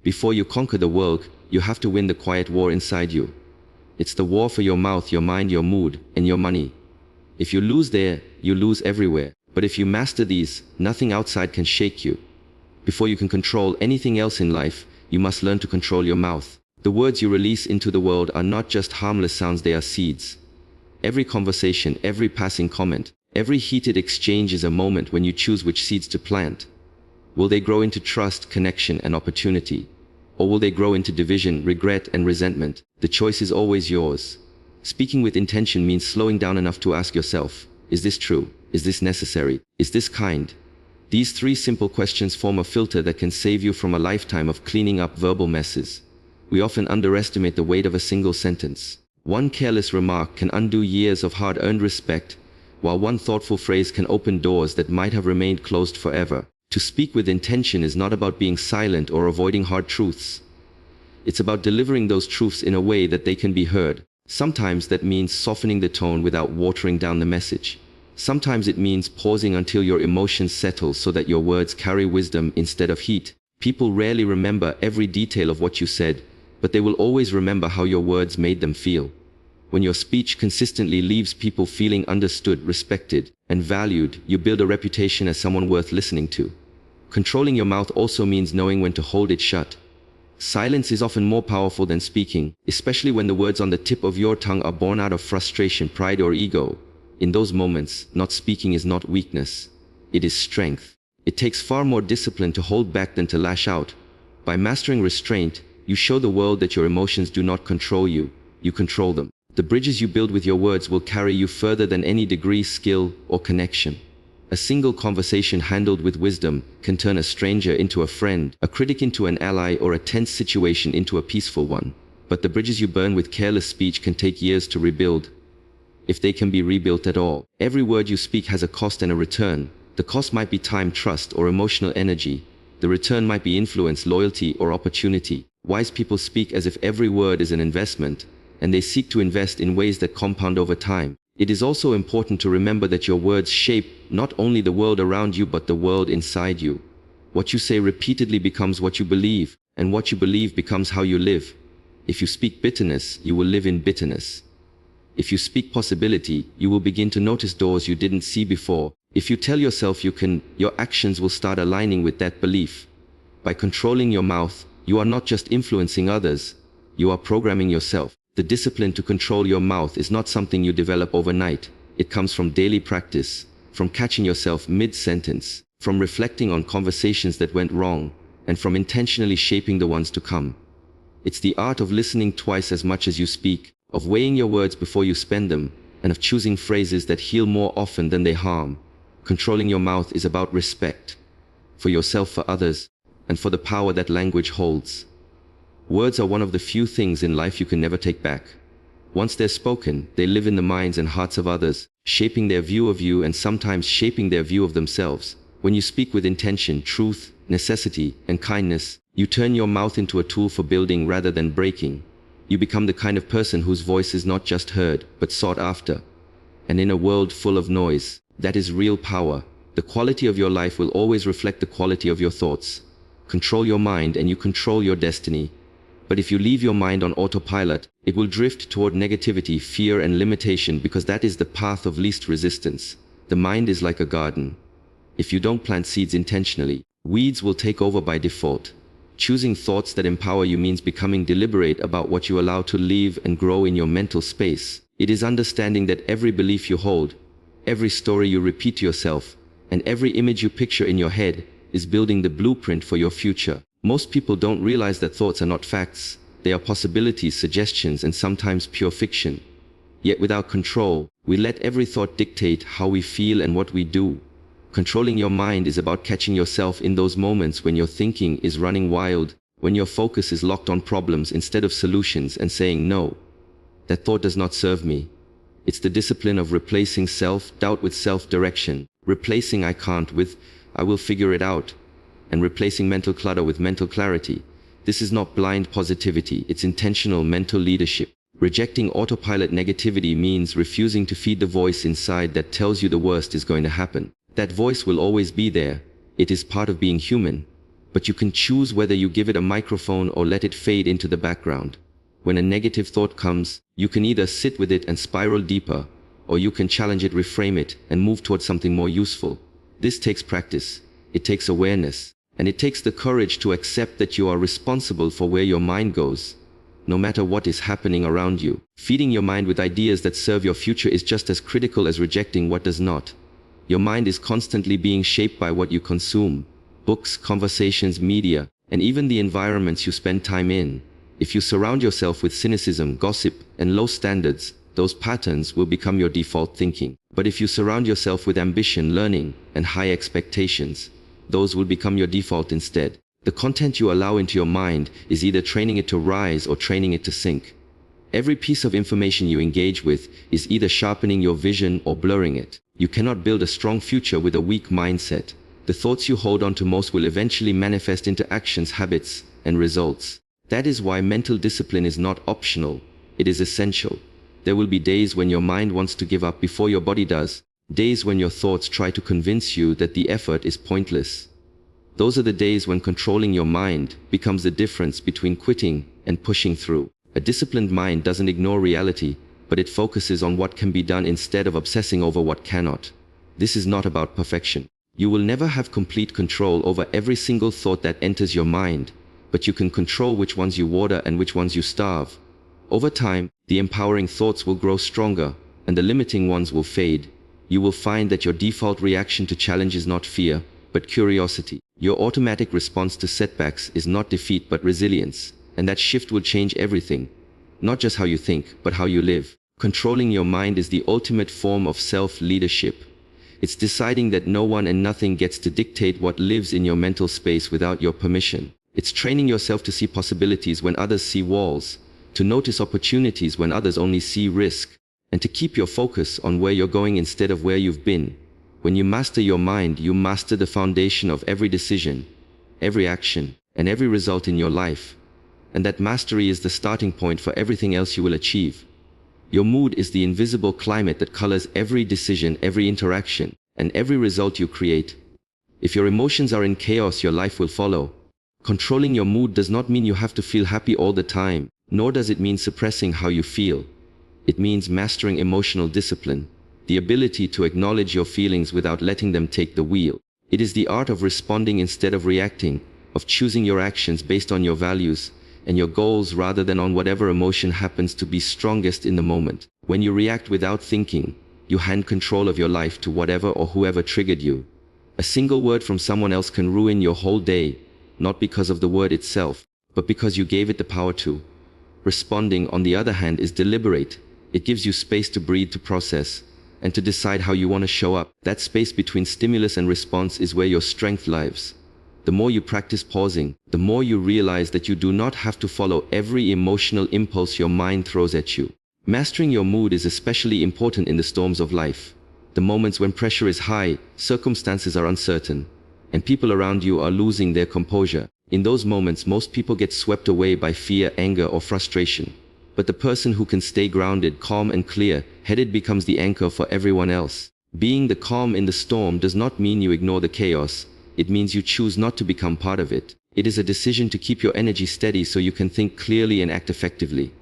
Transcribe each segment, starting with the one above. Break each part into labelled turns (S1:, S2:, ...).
S1: Before you conquer the world, you have to win the quiet war inside you. It's the war for your mouth, your mind, your mood, and your money. If you lose there, you lose everywhere. But if you master these, nothing outside can shake you. Before you can control anything else in life, you must learn to control your mouth. The words you release into the world are not just harmless sounds, they are seeds. Every conversation, every passing comment, every heated exchange is a moment when you choose which seeds to plant. Will they grow into trust, connection, and opportunity? Or will they grow into division, regret, and resentment? The choice is always yours. Speaking with intention means slowing down enough to ask yourself, is this true? Is this necessary? Is this kind? These 3 simple questions form a filter that can save you from a lifetime of cleaning up verbal messes. We often underestimate the weight of a single sentence. One careless remark can undo years of hard-earned respect, while one thoughtful phrase can open doors that might have remained closed forever. To speak with intention is not about being silent or avoiding hard truths. It's about delivering those truths in a way that they can be heard. Sometimes that means softening the tone without watering down the message. Sometimes it means pausing until your emotions settle so that your words carry wisdom instead of heat. People rarely remember every detail of what you said, but they will always remember how your words made them feel. When your speech consistently leaves people feeling understood, respected, and valued, you build a reputation as someone worth listening to. Controlling your mouth also means knowing when to hold it shut. Silence is often more powerful than speaking, especially when the words on the tip of your tongue are born out of frustration, pride, or ego. In those moments, not speaking is not weakness. It is strength. It takes far more discipline to hold back than to lash out. By mastering restraint, you show the world that your emotions do not control you, you control them. The bridges you build with your words will carry you further than any degree, skill, or connection. A single conversation handled with wisdom can turn a stranger into a friend, a critic into an ally, or a tense situation into a peaceful one. But the bridges you burn with careless speech can take years to rebuild, if they can be rebuilt at all. Every word you speak has a cost and a return. The cost might be time, trust, or emotional energy. The return might be influence, loyalty, or opportunity. Wise people speak as if every word is an investment, and they seek to invest in ways that compound over time. It is also important to remember that your words shape not only the world around you but the world inside you. What you say repeatedly becomes what you believe, and what you believe becomes how you live. If you speak bitterness, you will live in bitterness. If you speak possibility, you will begin to notice doors you didn't see before. If you tell yourself you can, your actions will start aligning with that belief. By controlling your mouth, you are not just influencing others, you are programming yourself. The discipline to control your mouth is not something you develop overnight. It comes from daily practice, from catching yourself mid-sentence, from reflecting on conversations that went wrong, and from intentionally shaping the ones to come. It's the art of listening twice as much as you speak, of weighing your words before you spend them, and of choosing phrases that heal more often than they harm. Controlling your mouth is about respect, for yourself, for others, and for the power that language holds. Words are one of the few things in life you can never take back. Once they're spoken, they live in the minds and hearts of others, shaping their view of you and sometimes shaping their view of themselves. When you speak with intention, truth, necessity, and kindness, you turn your mouth into a tool for building rather than breaking. You become the kind of person whose voice is not just heard, but sought after. And in a world full of noise, that is real power. The quality of your life will always reflect the quality of your thoughts. Control your mind and you control your destiny. But if you leave your mind on autopilot, it will drift toward negativity, fear, and limitation because that is the path of least resistance. The mind is like a garden. If you don't plant seeds intentionally, weeds will take over by default. Choosing thoughts that empower you means becoming deliberate about what you allow to live and grow in your mental space. It is understanding that every belief you hold, every story you repeat to yourself, and every image you picture in your head is building the blueprint for your future. Most people don't realize that thoughts are not facts. They are possibilities, suggestions, and sometimes pure fiction. Yet without control, we let every thought dictate how we feel and what we do. Controlling your mind is about catching yourself in those moments when your thinking is running wild, when your focus is locked on problems instead of solutions, and saying, no, that thought does not serve me. It's the discipline of replacing self-doubt with self-direction, replacing I can't with I will figure it out, and replacing mental clutter with mental clarity. This is not blind positivity, it's intentional mental leadership. Rejecting autopilot negativity means refusing to feed the voice inside that tells you the worst is going to happen. That voice will always be there. It is part of being human. but you can choose whether you give it a microphone or let it fade into the background. When a negative thought comes, you can either sit with it and spiral deeper, or you can challenge it, reframe it, and move towards something more useful. This takes practice, it takes awareness, and it takes the courage to accept that you are responsible for where your mind goes, no matter what is happening around you. Feeding your mind with ideas that serve your future is just as critical as rejecting what does not. Your mind is constantly being shaped by what you consume: books, conversations, media, and even the environments you spend time in. If you surround yourself with cynicism, gossip, and low standards, those patterns will become your default thinking. But if you surround yourself with ambition, learning, and high expectations, those will become your default instead. The content you allow into your mind is either training it to rise or training it to sink. Every piece of information you engage with is either sharpening your vision or blurring it. You cannot build a strong future with a weak mindset. The thoughts you hold on to most will eventually manifest into actions, habits, and results. That is why mental discipline is not optional, it is essential. There will be days when your mind wants to give up before your body does, days when your thoughts try to convince you that the effort is pointless. Those are the days when controlling your mind becomes the difference between quitting and pushing through. A disciplined mind doesn't ignore reality, but it focuses on what can be done instead of obsessing over what cannot. This is not about perfection. You will never have complete control over every single thought that enters your mind, but you can control which ones you water and which ones you starve. Over time, the empowering thoughts will grow stronger, and the limiting ones will fade. You will find that your default reaction to challenge is not fear, but curiosity. Your automatic response to setbacks is not defeat but resilience, and that shift will change everything. Not just how you think, but how you live. Controlling your mind is the ultimate form of self-leadership. It's deciding that no one and nothing gets to dictate what lives in your mental space without your permission. It's training yourself to see possibilities when others see walls, to notice opportunities when others only see risk, and to keep your focus on where you're going instead of where you've been. When you master your mind, you master the foundation of every decision, every action, and every result in your life. And that mastery is the starting point for everything else you will achieve. Your mood is the invisible climate that colors every decision, every interaction, and every result you create. If your emotions are in chaos, your life will follow. Controlling your mood does not mean you have to feel happy all the time, nor does it mean suppressing how you feel. It means mastering emotional discipline, the ability to acknowledge your feelings without letting them take the wheel. It is the art of responding instead of reacting, of choosing your actions based on your values and your goals rather than on whatever emotion happens to be strongest in the moment. When you react without thinking, you hand control of your life to whatever or whoever triggered you. A single word from someone else can ruin your whole day, not because of the word itself, but because you gave it the power to. Responding, on the other hand, is deliberate. It gives you space to breathe, to process, and to decide how you want to show up. That space between stimulus and response is where your strength lies. The more you practice pausing, the more you realize that you do not have to follow every emotional impulse your mind throws at you. Mastering your mood is especially important in the storms of life. The moments when pressure is high, circumstances are uncertain, and people around you are losing their composure. In those moments, most people get swept away by fear, anger, or frustration. But the person who can stay grounded, calm, and clear-headed becomes the anchor for everyone else. Being the calm in the storm does not mean you ignore the chaos. It means you choose not to become part of it. It is a decision to keep your energy steady so you can think clearly and act effectively.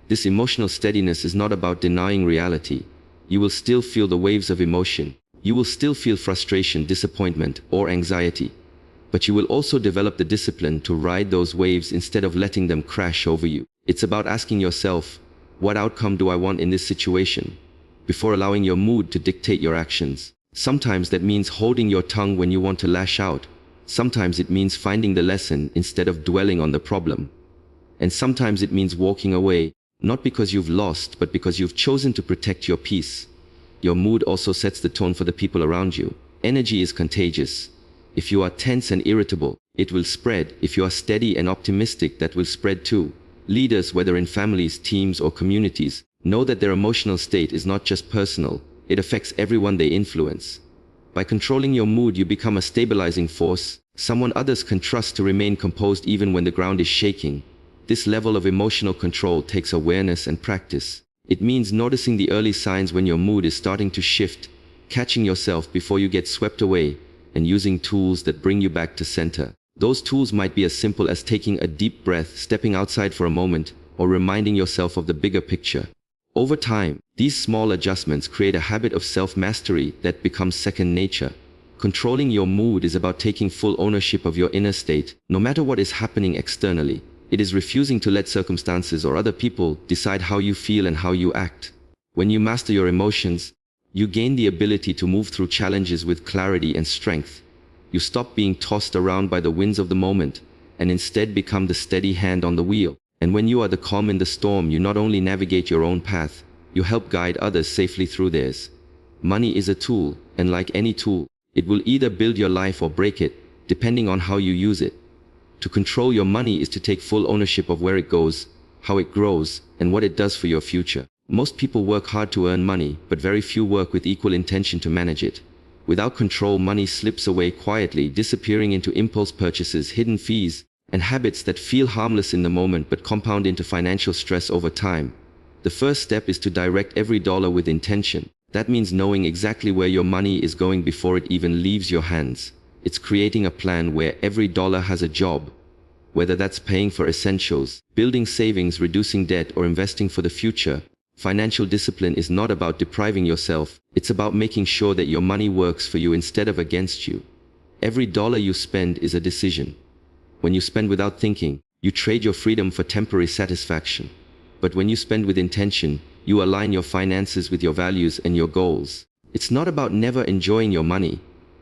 S1: This emotional steadiness is not about denying reality. You will still feel the waves of emotion. You will still feel frustration, disappointment, or anxiety. But you will also develop the discipline to ride those waves instead of letting them crash over you. It's about asking yourself, what outcome do I want in this situation? Before allowing your mood to dictate your actions. Sometimes that means holding your tongue when you want to lash out. Sometimes it means finding the lesson instead of dwelling on the problem. And sometimes it means walking away, not because you've lost, but because you've chosen to protect your peace. Your mood also sets the tone for the people around you. Energy is contagious. If you are tense and irritable, it will spread. If you are steady and optimistic, that will spread too. Leaders, whether in families, teams, or communities, know that their emotional state is not just personal. It affects everyone they influence. By controlling your mood, you become a stabilizing force, someone others can trust to remain composed even when the ground is shaking. This level of emotional control takes awareness and practice. It means noticing the early signs when your mood is starting to shift, catching yourself before you get swept away, and using tools that bring you back to center. Those tools might be as simple as taking a deep breath, stepping outside for a moment, or reminding yourself of the bigger picture. Over time, these small adjustments create a habit of self-mastery that becomes second nature. Controlling your mood is about taking full ownership of your inner state, no matter what is happening externally. It is refusing to let circumstances or other people decide how you feel and how you act. When you master your emotions, you gain the ability to move through challenges with clarity and strength. You stop being tossed around by the winds of the moment, and instead become the steady hand on the wheel. And when you are the calm in the storm, you not only navigate your own path, you help guide others safely through theirs. Money is a tool, and like any tool, it will either build your life or break it, depending on how you use it. To control your money is to take full ownership of where it goes, how it grows, and what it does for your future. Most people work hard to earn money, but very few work with equal intention to manage it. Without control, money slips away quietly, disappearing into impulse purchases, hidden fees, and habits that feel harmless in the moment but compound into financial stress over time. The first step is to direct every dollar with intention. That means knowing exactly where your money is going before it even leaves your hands. It's creating a plan where every dollar has a job. Whether that's paying for essentials, building savings, reducing debt, or investing for the future, financial discipline is not about depriving yourself. It's about making sure that your money works for you instead of against you. Every dollar you spend is a decision. When you spend without thinking, you trade your freedom for temporary satisfaction. But when you spend with intention, you align your finances with your values and your goals. It's not about never enjoying your money.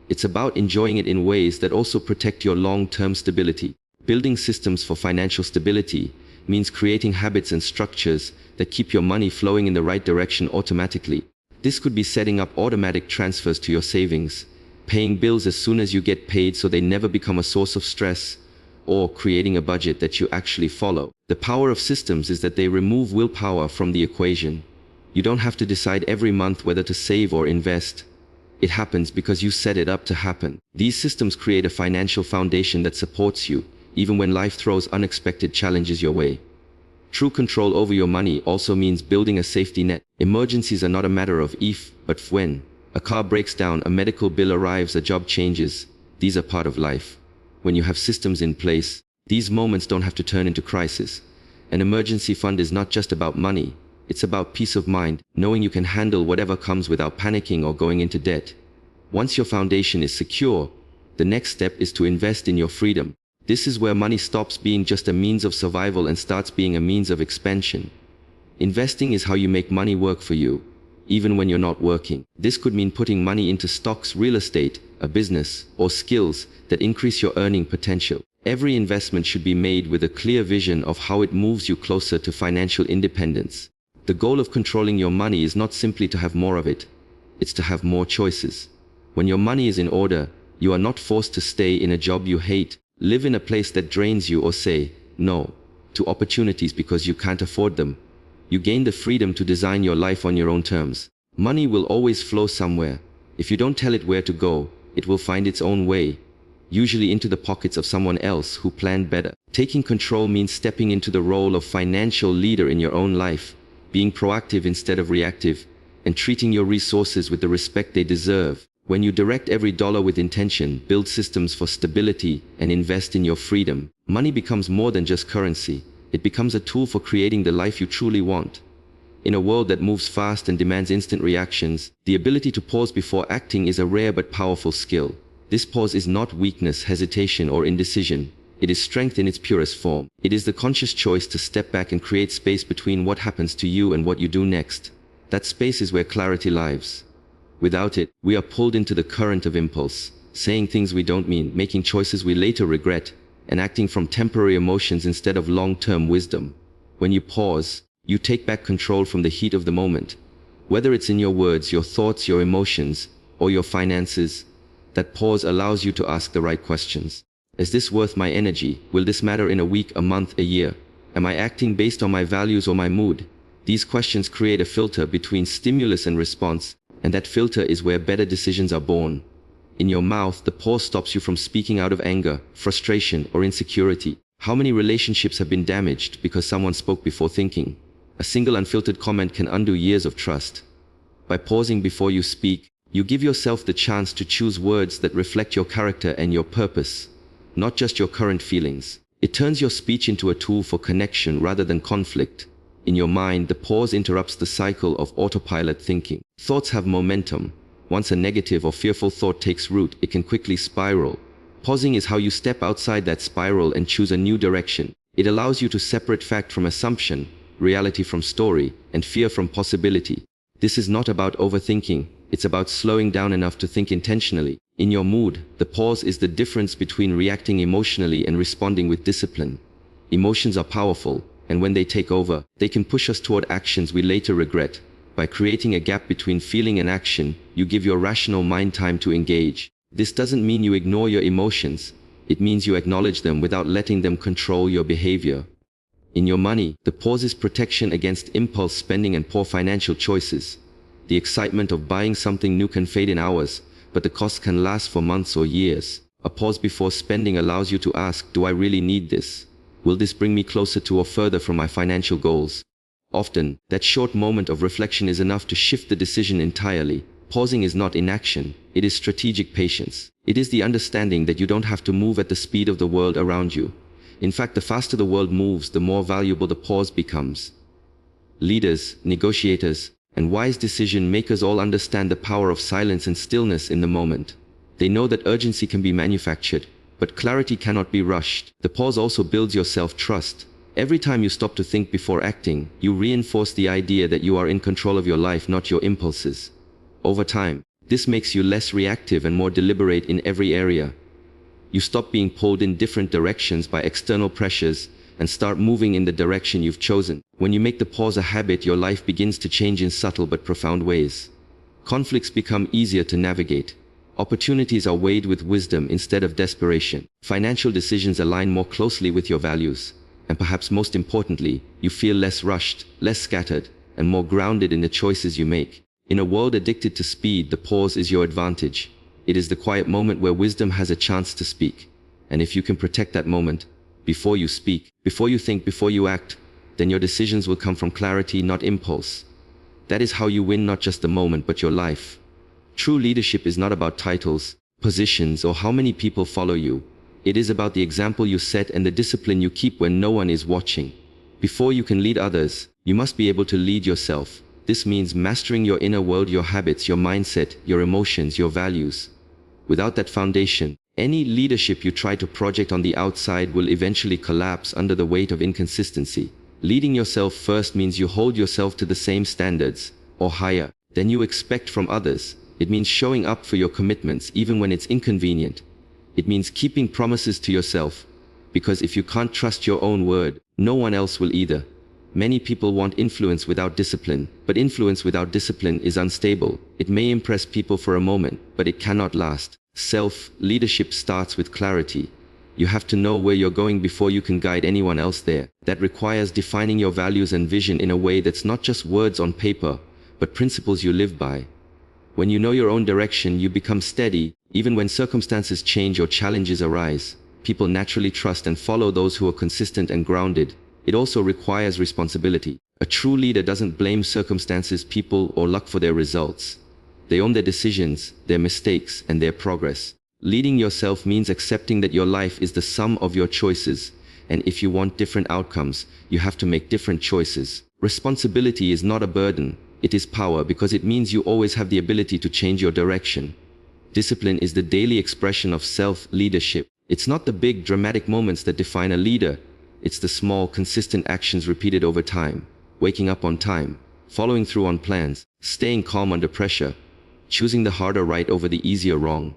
S1: It's about enjoying it in ways that also protect your long-term stability. Building systems for financial stability means creating habits and structures that keep your money flowing in the right direction automatically. This could be setting up automatic transfers to your savings, paying bills as soon as you get paid so they never become a source of stress, or creating a budget that you actually follow. The power of systems is that they remove willpower from the equation. You don't have to decide every month whether to save or invest. It happens because you set it up to happen. These systems create a financial foundation that supports you, even when life throws unexpected challenges your way. True control over your money also means building a safety net. Emergencies are not a matter of if, but when. A car breaks down, a medical bill arrives, a job changes. These are part of life. When you have systems in place, these moments don't have to turn into crisis. An emergency fund is not just about money. It's about peace of mind, knowing you can handle whatever comes without panicking or going into debt. Once your foundation is secure, the next step is to invest in your freedom. This is where money stops being just a means of survival and starts being a means of expansion. Investing is how you make money work for you, even when you're not working. This could mean putting money into stocks, real estate, a business, or skills that increase your earning potential. Every investment should be made with a clear vision of how it moves you closer to financial independence. The goal of controlling your money is not simply to have more of it. It's to have more choices. When your money is in order, you are not forced to stay in a job you hate, live in a place that drains you, or say no to opportunities because you can't afford them. You gain the freedom to design your life on your own terms. Money will always flow somewhere. If you don't tell it where to go, it will find its own way, usually into the pockets of someone else who planned better. Taking control means stepping into the role of financial leader in your own life, being proactive instead of reactive, and treating your resources with the respect they deserve. When you direct every dollar with intention, build systems for stability, and invest in your freedom, money becomes more than just currency. It becomes a tool for creating the life you truly want. In a world that moves fast and demands instant reactions, the ability to pause before acting is a rare but powerful skill. This pause is not weakness, hesitation, or indecision. It is strength in its purest form. It is the conscious choice to step back and create space between what happens to you and what you do next. That space is where clarity lives. Without it, we are pulled into the current of impulse, saying things we don't mean, making choices we later regret, and acting from temporary emotions instead of long-term wisdom. When you pause, you take back control from the heat of the moment. Whether it's in your words, your thoughts, your emotions, or your finances, that pause allows you to ask the right questions. Is this worth my energy? Will this matter in a week, a month, a year? Am I acting based on my values or my mood? These questions create a filter between stimulus and response, and that filter is where better decisions are born. In your mouth, the pause stops you from speaking out of anger, frustration, or insecurity. How many relationships have been damaged because someone spoke before thinking? A single unfiltered comment can undo years of trust. By pausing before you speak, you give yourself the chance to choose words that reflect your character and your purpose. not just your current feelings. It turns your speech into a tool for connection rather than conflict. In your mind, the pause interrupts the cycle of autopilot thinking. Thoughts have momentum. Once a negative or fearful thought takes root, it can quickly spiral. Pausing is how you step outside that spiral and choose a new direction. It allows you to separate fact from assumption, reality from story, and fear from possibility. This is not about overthinking. It's about slowing down enough to think intentionally. In your mood, the pause is the difference between reacting emotionally and responding with discipline. Emotions are powerful, and when they take over, they can push us toward actions we later regret. By creating a gap between feeling and action, you give your rational mind time to engage. This doesn't mean you ignore your emotions. It means you acknowledge them without letting them control your behavior. In your money, the pause is protection against impulse spending and poor financial choices. The excitement of buying something new can fade in hours, but the cost can last for months or years. A pause before spending allows you to ask, do I really need this? Will this bring me closer to or further from my financial goals? Often, that short moment of reflection is enough to shift the decision entirely. Pausing is not inaction, it is strategic patience. It is the understanding that you don't have to move at the speed of the world around you. In fact, the faster the world moves, the more valuable the pause becomes. Leaders, negotiators, and wise decision makers all understand the power of silence and stillness in the moment. They know that urgency can be manufactured, but clarity cannot be rushed. The pause also builds your self-trust. Every time you stop to think before acting, you reinforce the idea that you are in control of your life, not your impulses. Over time, this makes you less reactive and more deliberate in every area. You stop being pulled in different directions by external pressures and start moving in the direction you've chosen. When you make the pause a habit, your life begins to change in subtle but profound ways. Conflicts become easier to navigate. Opportunities are weighed with wisdom instead of desperation. Financial decisions align more closely with your values. And perhaps most importantly, you feel less rushed, less scattered, and more grounded in the choices you make. In a world addicted to speed, the pause is your advantage. It is the quiet moment where wisdom has a chance to speak. And if you can protect that moment, before you speak, before you think, before you act, then your decisions will come from clarity, not impulse. That is how you win not just the moment, but your life. True leadership is not about titles, positions, or how many people follow you. It is about the example you set and the discipline you keep when no one is watching. Before you can lead others, you must be able to lead yourself. This means mastering your inner world, your habits, your mindset, your emotions, your values. Without that foundation, any leadership you try to project on the outside will eventually collapse under the weight of inconsistency. Leading yourself first means you hold yourself to the same standards, or higher, than you expect from others. It means showing up for your commitments even when it's inconvenient. It means keeping promises to yourself, because if you can't trust your own word, no one else will either. Many people want influence without discipline, but influence without discipline is unstable. It may impress people for a moment, but it cannot last. Self-leadership starts with clarity. You have to know where you're going before you can guide anyone else there. That requires defining your values and vision in a way that's not just words on paper, but principles you live by. When you know your own direction, you become steady. Even when circumstances change or challenges arise, people naturally trust and follow those who are consistent and grounded. It also requires responsibility. A true leader doesn't blame circumstances, people, or luck for their results. They own their decisions, their mistakes, and their progress. Leading yourself means accepting that your life is the sum of your choices, and if you want different outcomes, you have to make different choices. Responsibility is not a burden, it is power, because it means you always have the ability to change your direction. Discipline is the daily expression of self-leadership. It's not the big, dramatic moments that define a leader. It's the small, consistent actions repeated over time. Waking up on time, following through on plans, staying calm under pressure, choosing the harder right over the easier wrong.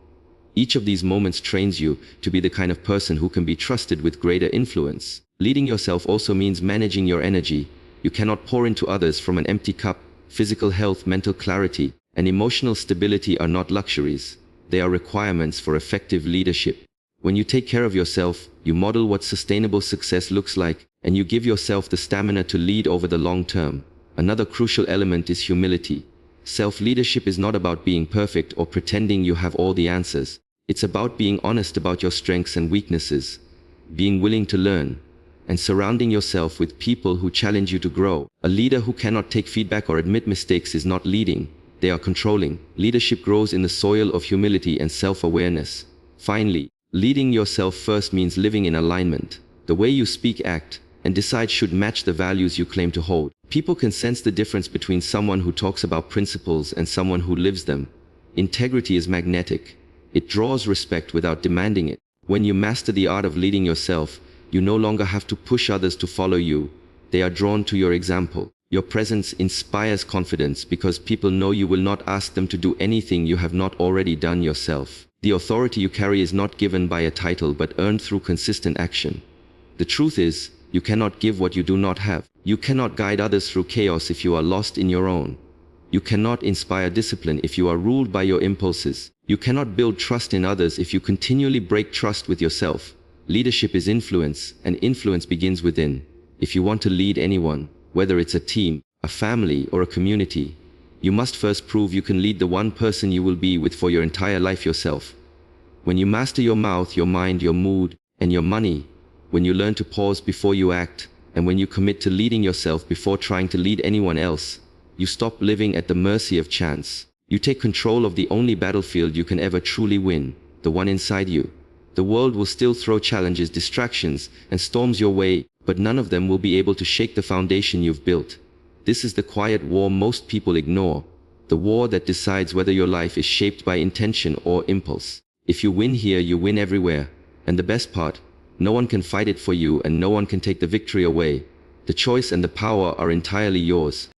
S1: Each of these moments trains you to be the kind of person who can be trusted with greater influence. Leading yourself also means managing your energy. You cannot pour into others from an empty cup. Physical health, mental clarity, and emotional stability are not luxuries. They are requirements for effective leadership. When you take care of yourself, you model what sustainable success looks like, and you give yourself the stamina to lead over the long term. Another crucial element is humility. Self-leadership is not about being perfect or pretending you have all the answers. It's about being honest about your strengths and weaknesses, being willing to learn, and surrounding yourself with people who challenge you to grow. A leader who cannot take feedback or admit mistakes is not leading. They are controlling. Leadership grows in the soil of humility and self-awareness. Finally, Leading yourself first means living in alignment. The way you speak, act, and decide should match the values you claim to hold. People can sense the difference between someone who talks about principles and someone who lives them. Integrity is magnetic. It draws respect without demanding it. When you master the art of leading yourself, you no longer have to push others to follow you. They are drawn to your example. Your presence inspires confidence because people know you will not ask them to do anything you have not already done yourself. The authority you carry is not given by a title but earned through consistent action. The truth is, you cannot give what you do not have. You cannot guide others through chaos if you are lost in your own. You cannot inspire discipline if you are ruled by your impulses. You cannot build trust in others if you continually break trust with yourself. Leadership is influence, and influence begins within. If you want to lead anyone, whether it's a team, a family, or a community, you must first prove you can lead the one person you will be with for your entire life yourself. When you master your mouth, your mind, your mood, and your money, when you learn to pause before you act, and when you commit to leading yourself before trying to lead anyone else, you stop living at the mercy of chance. You take control of the only battlefield you can ever truly win, the one inside you. The world will still throw challenges, distractions, and storms your way, but none of them will be able to shake the foundation you've built. This is the quiet war most people ignore, the war that decides whether your life is shaped by intention or impulse. If you win here, you win everywhere. And the best part, no one can fight it for you and no one can take the victory away. The choice and the power are entirely yours.